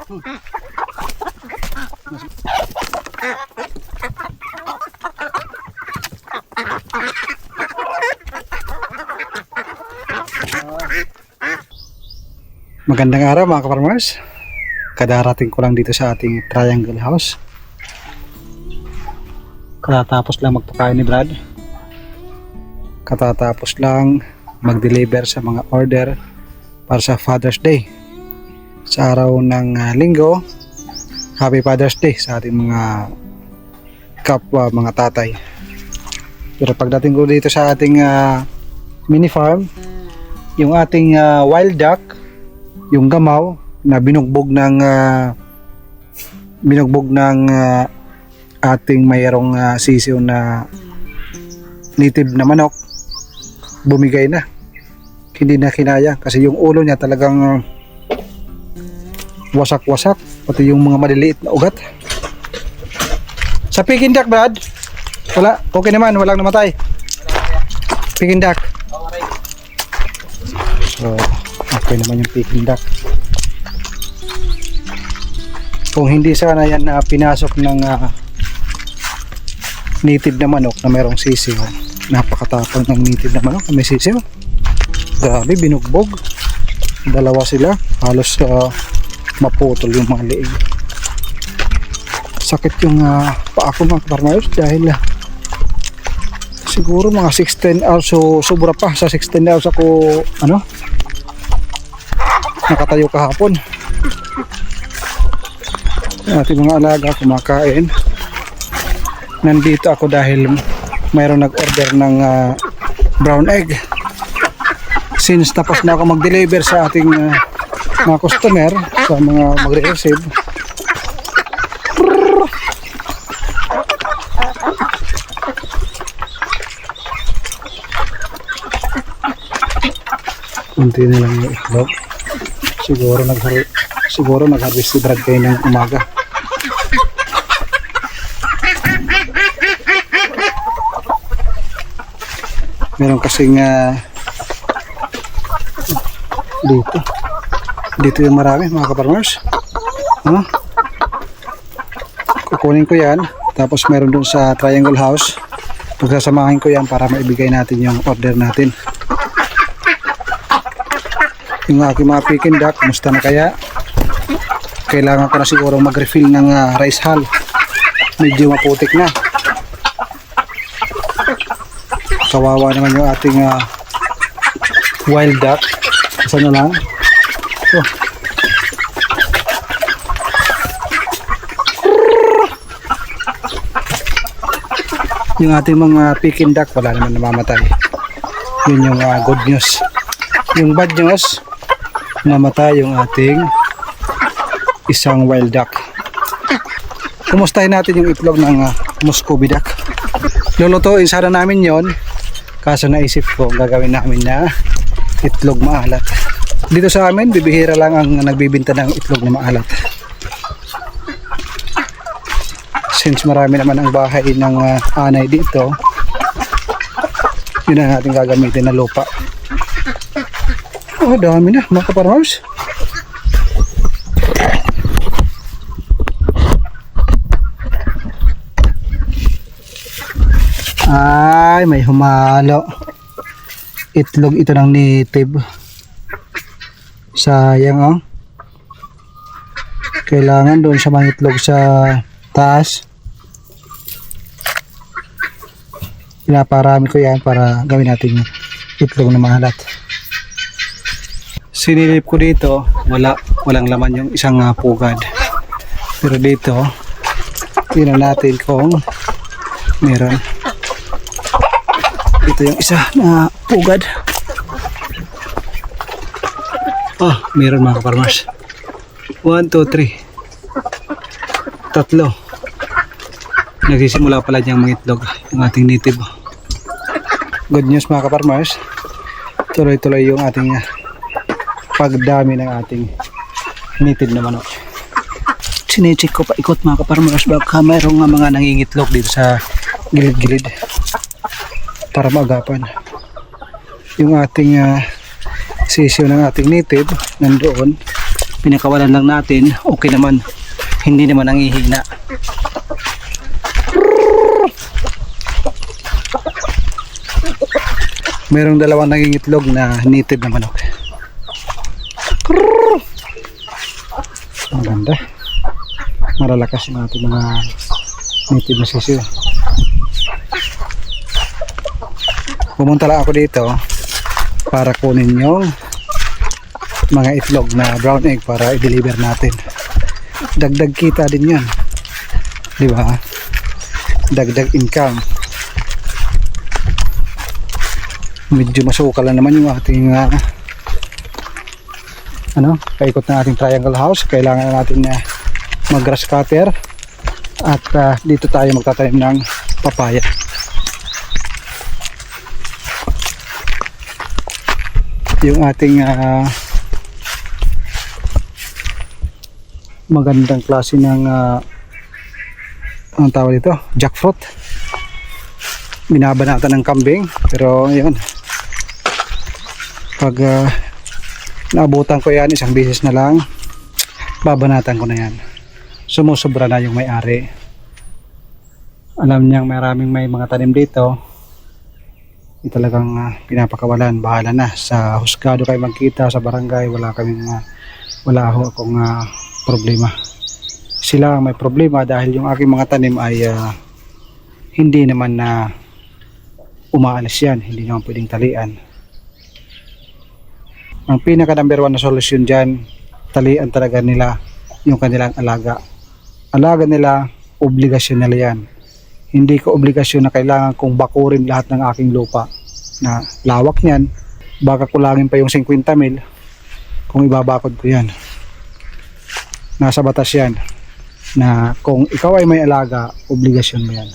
Magandang araw mga ka-farmers. Kadarating ko lang dito sa ating triangle house. Katatapos lang magpakain ni Brad. Katatapos lang mag-deliver sa mga order para sa Father's Day. Sa araw ng linggo, Happy Father's Day sa ating mga kapwa, mga tatay. Pero pagdating ko dito sa ating mini farm, yung ating wild duck, yung gamaw na binugbog ng ating mayroong sisiw na native na manok, bumigay na. Hindi na kinaya kasi yung ulo niya talagang wasak-wasak, pati yung mga maliliit na ugat. Sa Peking duck, Brad, wala, okay naman, walang namatay. Peking duck, so okay naman yung Peking duck. Kung hindi sana yan pinasok ng native na manok na mayroong sisiw, napakatapang ng native na manok na may sisiw. Grabe, binugbog. Dalawa sila, halos maputol yung mga liig. Sakit yung paa ko mga farmers dahil siguro mga 16 hours, so sobra pa sa 16 hours ako nakatayo kahapon. Ating mga alaga kumakain. Nandito ako dahil mayroon nag-order ng brown egg. Since tapos na ako mag-deliver sa ating mga customer, sa mga magre-receive, kunti na lang yung itlog. Siguro nag-harvest si Brad kayo ng umaga. Meron kasing dito yung marami mga ka-farmers. Kukunin ko yan, tapos meron dun sa triangle house. Pagsasamahin ko yan para maibigay natin yung order natin. Yung aking mga Peking duck, kumusta na kaya? Kailangan ko na siguro mag-refill ng rice hull. Medyo maputik na. Kawawa naman yung ating wild duck. Saan na lang? Oh. Yung ating mga Peking duck wala naman namamatay. Yun yung good news. Yung bad news, namatay yung ating isang wild duck. Kumustahin natin yung itlog ng Muscovy duck. Lulutuin sana namin yon, kaso naisip ko gagawin namin na itlog maalat. Dito sa amin bibihira lang ang nagbibinta ng itlog na maalat, since marami naman ang bahay ng anay dito. Yun ang ating gagamitin na lupa. Oh, dami na mga ka-farmers. Ay, may humalo. Itlog ito ng native. Sayang kailangan doon sa mga itlog sa taas. Pinaparami ko yan para gawin natin itlog na mahalat. Sinilip ko dito, walang laman yung isang pugad. Pero dito, tingnan natin kung meron. Ito yung isa na pugad. Oh, meron mga farmers. 1, 2, 3. Tatlo. Nagsisimula pala diyang mga itlog yung ating native. Good news mga ka-farmers. Tuloy-tuloy yung ating pagdami ng ating native na manok. Sinecheck ko pa ikot mga ka-farmers, baka mayroong mga nangingitlog dito sa gilid-gilid para maagapan. Yung ating sisiyo ng ating native nandoon, pinakawalan lang natin, okay naman, hindi naman nangihina. Merong dalawang nangingitlog na native na manok. Maganda, malalakas yung ating mga native na sisiw. Pumunta lang ako dito para kunin yung mga itlog na brown egg para i-deliver natin. Dagdag kita din yan, di ba? Dagdag income. Medyo masukal lang naman yung ating paikot na ating triangle house. Kailangan na natin mag grass cutter at dito tayo magtatanim ng papaya. Yung ating magandang klase ng anong tawag dito, jackfruit. Binabanatan ng kambing, pero yun, pag naabutan ko yan isang beses na lang, babanatan ko na yan. Sumusobra na yung may-ari. Alam niyang may mga tanim dito, talagang pinapakawalan, bahala na. Sa husgado kayo magkita, sa barangay wala ho akong problema. Sila may problema dahil yung aking mga tanim ay hindi naman na umaalis yan, hindi naman pwedeng talian. Ang pinaka number 1 na solusyon dyan, talian talaga nila yung kanilang alaga nila, obligasyon nila yan. Hindi ko obligasyon na kailangan kong bakurin lahat ng aking lupa na lawak niyan. Baka kulangin pa yung 50 mil kung ibabakod ko yan. Nasa batas yan na kung ikaw ay may alaga, obligasyon mo yan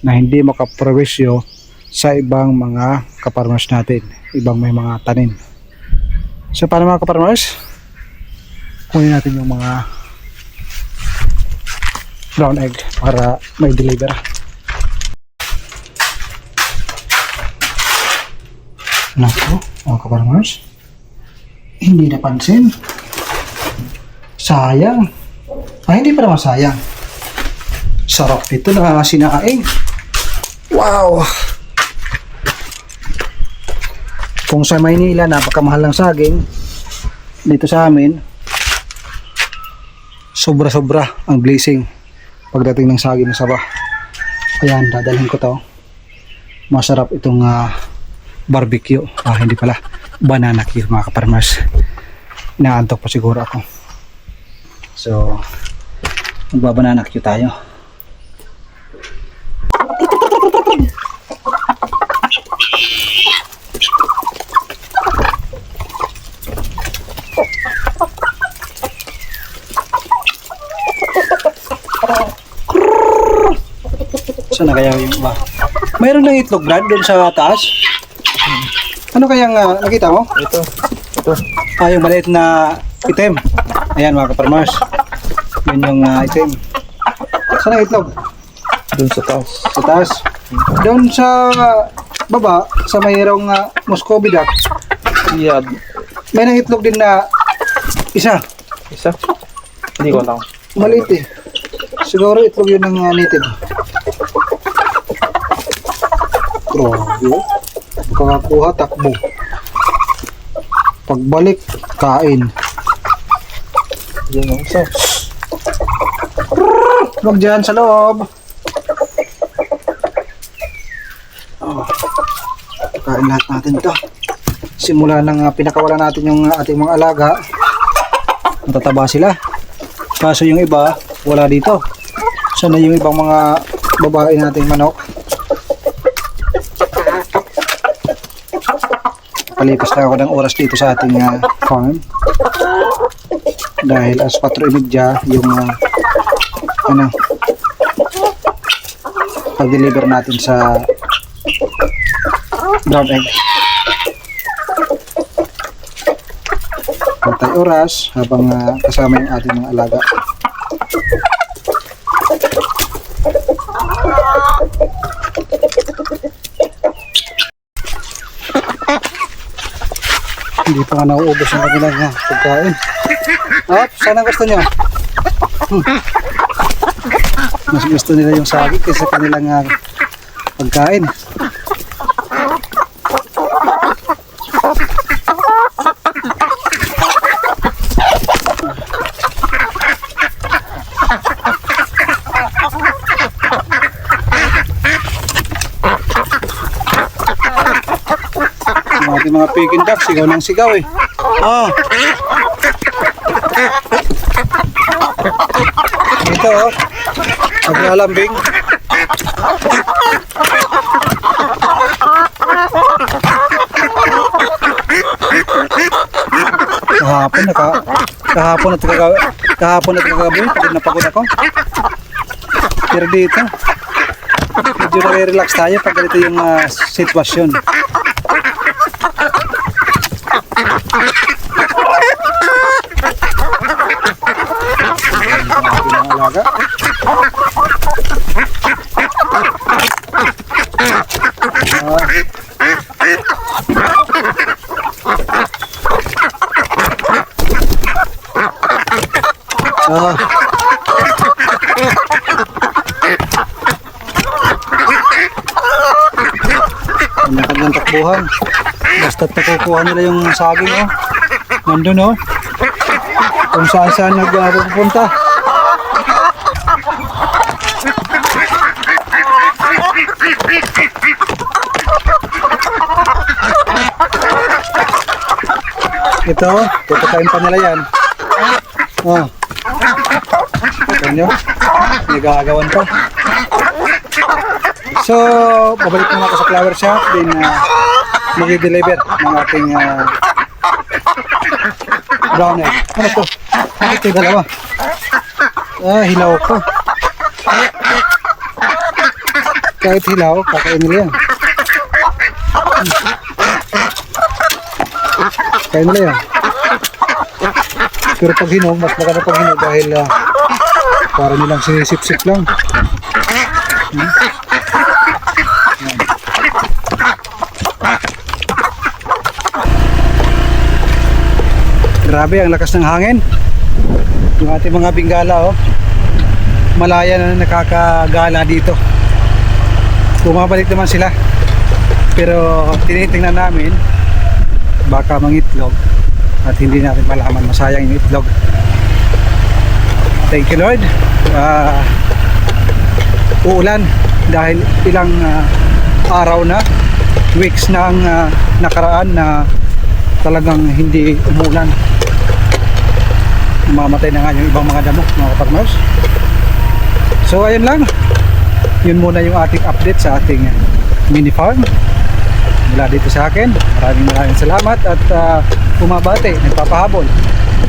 na hindi makaprowisyo sa ibang mga kaparmers natin, ibang may mga tanim. So paano mga kaparmers, kunin natin yung mga brown egg para may deliver. Naku, mga kaparmers, hindi napansin. Sayang. Hindi pa naman sayang. Sarap ito na sinaing. Wow! Kung sa Maynila napakamahal ng saging, dito sa amin sobra-sobra ang blessing pagdating ng saging na saba. Ayan, dadalhin ko to. Masarap itong barbecue. Hindi pala, banana cue mga kaparmers. Inaantok pa siguro ako. So magbabanana cue tayo. Saan na kaya yung iba? Mayroon ng itlog, Brad, doon sa taas. Ano kayang nakita mo? Ito. Yung maliit na item. Ayan mga kaparmers. Yun yung item. Saan ang itlog? Doon sa taas. Sa taas? Doon sa baba, sa mayroong Muscovy duck. Yeah. May nang itlog din na isa. Isa? Hindi ko lang. Maliit eh. Siguro itlog yun ng native. Grabe. Kakakuha, takbo. Pagbalik, kain. Yan ang isa. Huwag dyan sa loob. Kain lahat natin to. Simula nang pinakawalan natin yung ating mga alaga, matataba sila. Kaso yung iba, wala dito. Sana yung ibang mga babae nating manok. Palipas na ako ng oras dito sa ating farm. Dahil as 4:30 yung pag-deliver natin sa brown egg. Patay oras habang kasama yung ating mga alaga. Hindi pa nga nauubos ang kanilang pagkain. Oh, saan ang gusto nyo? Mas gusto nila yung saging kaysa kanilang pagkain. Yung ating mga Peking duck, sigaw ng sigaw eh. Oh. Ito oh, naglalambing. Kahapon at kagabi, pagod na pagod ako. Pero dito, medyo nare-relax tayo pag ganito yung sitwasyon. Alaga. Kanyang takbuhan. Basta't nakukuha nila yung saging oh. Nandun oh. Kung saan nagpupunta. Ito, puputayin pa nila yan. Oh. Ito nyo, nagagawan pa. So, babalik naman ako sa flower shop. Then, mag-deliver ng ating brown egg. Ano to? Ito yung dalawa. Hilaw ko. Kahit hilaw, kakain nila yan. Kaya nila yan. Pero pag hinog, mas maganda pag hinog dahil para nilang sinisip-sip lang. Grabe ang lakas ng hangin. Yung ating mga Bengala oh. Malaya na nakakagala dito. Bumabalik naman sila. Pero tinitingnan namin baka mangitlog at hindi natin malaman, masayang yung itlog. Thank you Lord. Uulan dahil ilang araw na, weeks na ang nakaraan na talagang hindi umulan. Mamatay na nga yung ibang mga damo, mga farmers. So ayun lang, yun muna yung ating update sa ating mini farm mula dito sa akin. Maraming salamat at bumabati, nagpapahabol.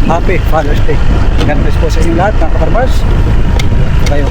Happy Father's Day. God bless po sa inyo lahat mga farmers. Kayo.